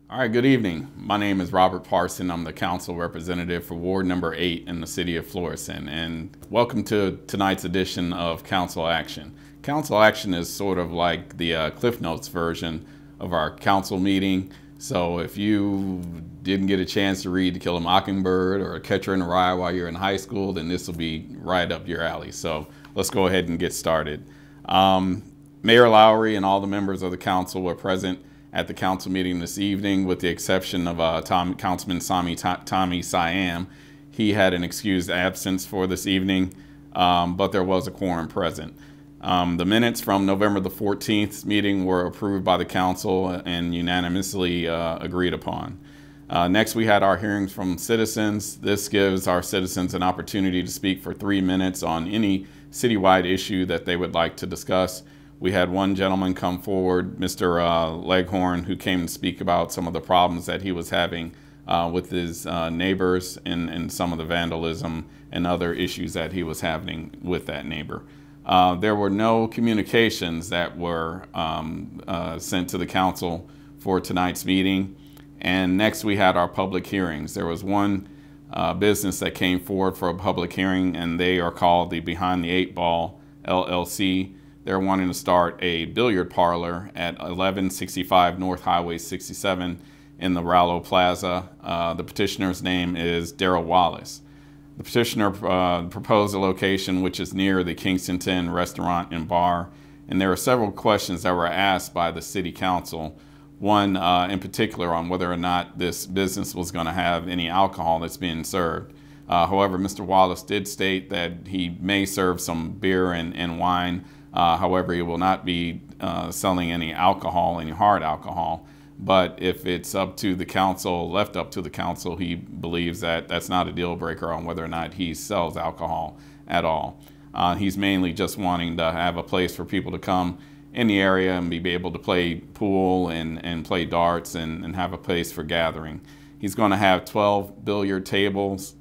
All right, good evening. My name is Robert Parson. I'm the council representative for Ward number 8 in the city of Florissant, and welcome to tonight's edition of Council Action. Council Action is sort of like the Cliff Notes version of our council meeting. So if you didn't get a chance to read To Kill a Mockingbird or Catcher in the Rye while you're in high school, then this will be right up your alley. So let's go ahead and get started. Mayor Lowry and all the members of the council were present at the council meeting this evening, with the exception of Councilman Tommy Siam. He had an excused absence for this evening, but there was a quorum present. The minutes from November the 14th meeting were approved by the council and unanimously agreed upon. Next, we had our hearings from citizens. This gives our citizens an opportunity to speak for 3 minutes on any citywide issue that they would like to discuss. We had one gentleman come forward, Mr. Leghorn, who came to speak about some of the problems that he was having with his neighbors and some of the vandalism and other issues that he was having with that neighbor. There were no communications that were sent to the council for tonight's meeting. And next we had our public hearings. There was one business that came forward for a public hearing, and they are called the Behind the Eight Ball LLC. They're wanting to start a billiard parlor at 1165 North Highway 67 in the Rallo Plaza. The petitioner's name is Daryl Wallace. The petitioner proposed a location which is near the Kingston 10 restaurant and bar, and there are several questions that were asked by the city council. One in particular on whether or not this business was going to have any alcohol that's being served. However, Mr. Wallace did state that he may serve some beer and wine. However, he will not be selling any alcohol, any hard alcohol. But if it's up to the council, left up to the council, he believes that that's not a deal breaker on whether or not he sells alcohol at all. He's mainly just wanting to have a place for people to come in the area and be able to play pool and play darts and have a place for gathering. He's going to have 12 billiard tables,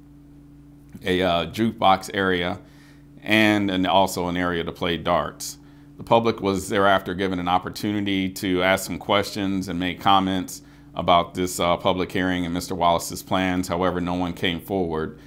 a jukebox area, and also an area to play darts. The public was thereafter given an opportunity to ask some questions and make comments about this public hearing and Mr. Wallace's plans. However, no one came forward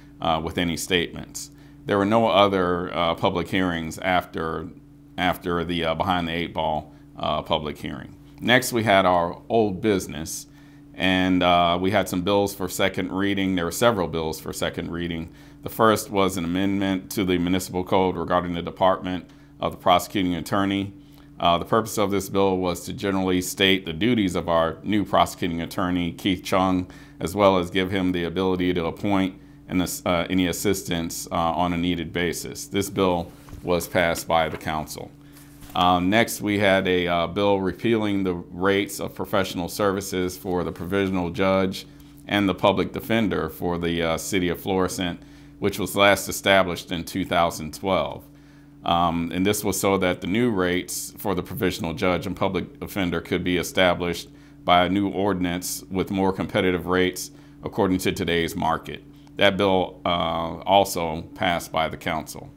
with any statements. There were no other public hearings after the Behind the Eight Ball public hearing. Next, we had our old business, and we had some bills for second reading. There were several bills for second reading. The first was an amendment to the municipal code regarding the Department of the Prosecuting Attorney. The purpose of this bill was to generally state the duties of our new prosecuting attorney, Keith Chung, as well as give him the ability to appoint any assistance on a needed basis. This bill was passed by the council. Next, we had a bill repealing the rates of professional services for the provisional judge and the public defender for the city of Florissant, which was last established in 2012. And this was so that the new rates for the provisional judge and public defender could be established by a new ordinance with more competitive rates according to today's market. That bill also passed by the council.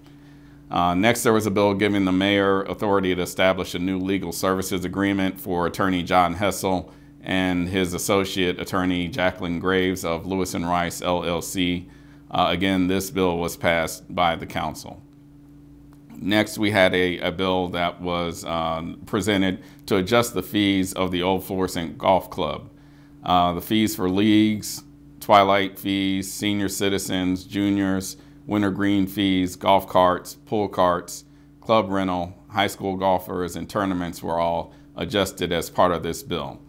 Next, there was a bill giving the mayor authority to establish a new legal services agreement for attorney John Hessel and his associate attorney Jacqueline Graves of Lewis & Rice LLC. Again, this bill was passed by the council. Next, we had a bill that was presented to adjust the fees of the Old Florissant Golf Club. The fees for leagues, twilight fees, senior citizens, juniors, wintergreen fees, golf carts, pool carts, club rental, high school golfers, and tournaments were all adjusted as part of this bill.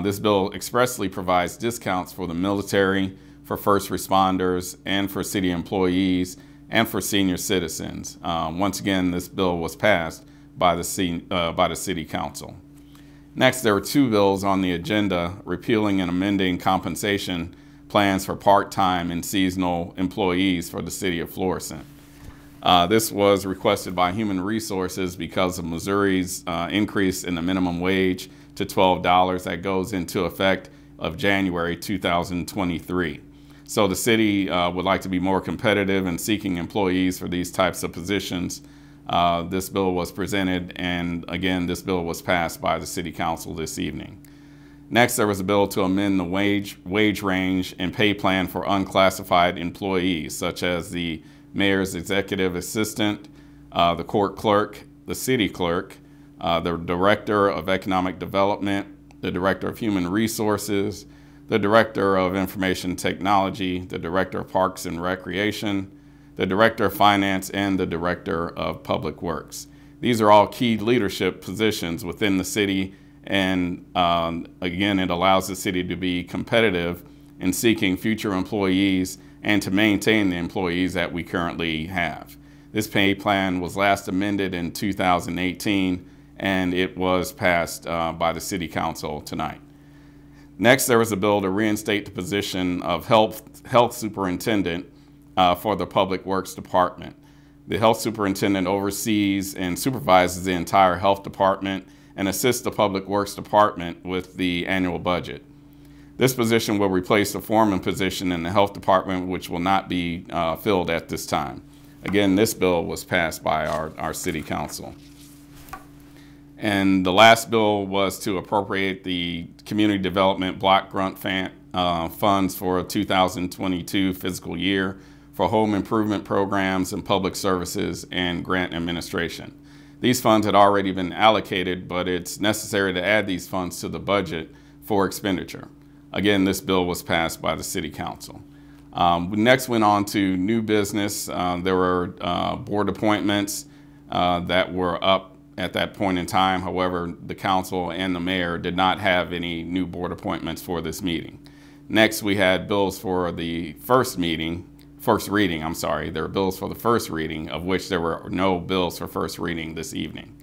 This bill expressly provides discounts for the military, for first responders, and for city employees, and for senior citizens. Once again, this bill was passed by the city council. Next, there were two bills on the agenda repealing and amending compensation plans for part-time and seasonal employees for the city of Florissant. This was requested by Human Resources because of Missouri's increase in the minimum wage to $12 that goes into effect of January 2023. So the city would like to be more competitive in seeking employees for these types of positions. This bill was presented, and again, this bill was passed by the City Council this evening. Next, there was a bill to amend the wage range and pay plan for unclassified employees, such as the mayor's executive assistant, the court clerk, the city clerk, the director of economic development, the director of human resources, the director of information technology, the director of parks and recreation, the director of finance, and the director of public works. These are all key leadership positions within the city, and again, it allows the city to be competitive in seeking future employees and to maintain the employees that we currently have. This pay plan was last amended in 2018, and it was passed by the City Council tonight. Next, there was a bill to reinstate the position of health superintendent for the Public Works Department. The health superintendent oversees and supervises the entire health department and assists the Public Works Department with the annual budget. This position will replace the foreman position in the health department, which will not be filled at this time. Again, this bill was passed by our City Council. And the last bill was to appropriate the Community Development Block Grant funds for 2022 fiscal year for home improvement programs and public services and grant administration. These funds had already been allocated, but it's necessary to add these funds to the budget for expenditure. Again, this bill was passed by the City Council. We next went on to new business. There were board appointments that were up at that point in time. However, the council and the mayor did not have any new board appointments for this meeting. Next, we had bills for the first reading. There were bills for the first reading, of which there were no bills for first reading this evening.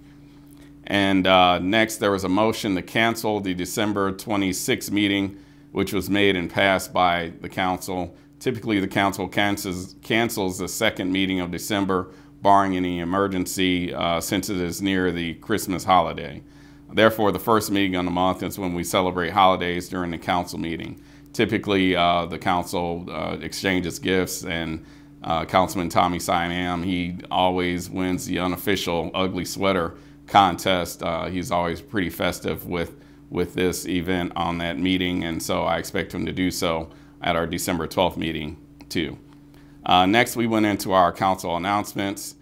And next, there was a motion to cancel the December 26th meeting, which was made and passed by the council. Typically, the council cancels the second meeting of December, barring any emergency, since it is near the Christmas holiday. Therefore, the first meeting of the month is when we celebrate holidays during the council meeting. Typically, the council exchanges gifts, and Councilman Tommy Siam, he always wins the unofficial ugly sweater contest. He's always pretty festive with this event on that meeting, and so I expect him to do so at our December 12th meeting too. Next, we went into our council announcements.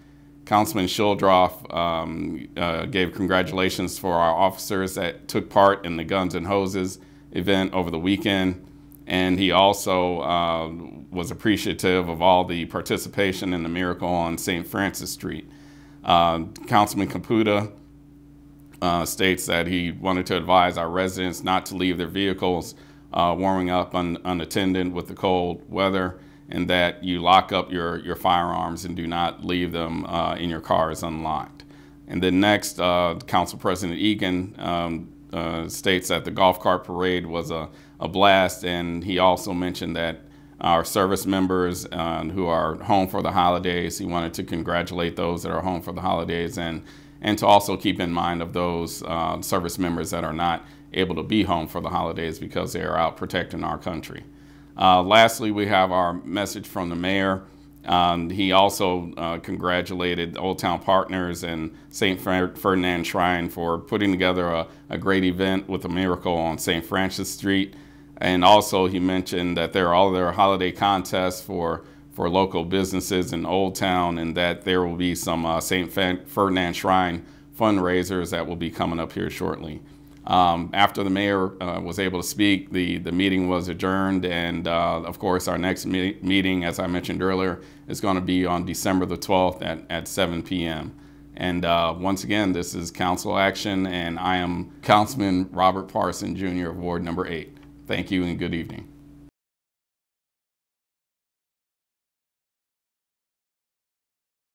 Councilman Shuldroff gave congratulations for our officers that took part in the Guns and Hoses event over the weekend. And he also was appreciative of all the participation in the miracle on St. Francis Street. Councilman Caputa states that he wanted to advise our residents not to leave their vehicles warming up unattended with the cold weather, and that you lock up your firearms and do not leave them in your cars unlocked. And then next, Council President Egan states that the golf cart parade was a blast, and he also mentioned that our service members who are home for the holidays, he wanted to congratulate those that are home for the holidays, and to also keep in mind of those service members that are not able to be home for the holidays because they are out protecting our country. Lastly, we have our message from the mayor. He also congratulated Old Town Partners and St. Ferdinand Shrine for putting together a great event with a miracle on St. Francis Street. And also he mentioned that there are all their holiday contests for local businesses in Old Town, and that there will be some St. Ferdinand Shrine fundraisers that will be coming up here shortly. After the mayor was able to speak, the meeting was adjourned, and of course our next meeting, as I mentioned earlier, is going to be on December the 12th at 7 p.m. And once again, this is Council Action, and I am Councilman Robert Parson Jr. of Ward Number 8. Thank you and good evening.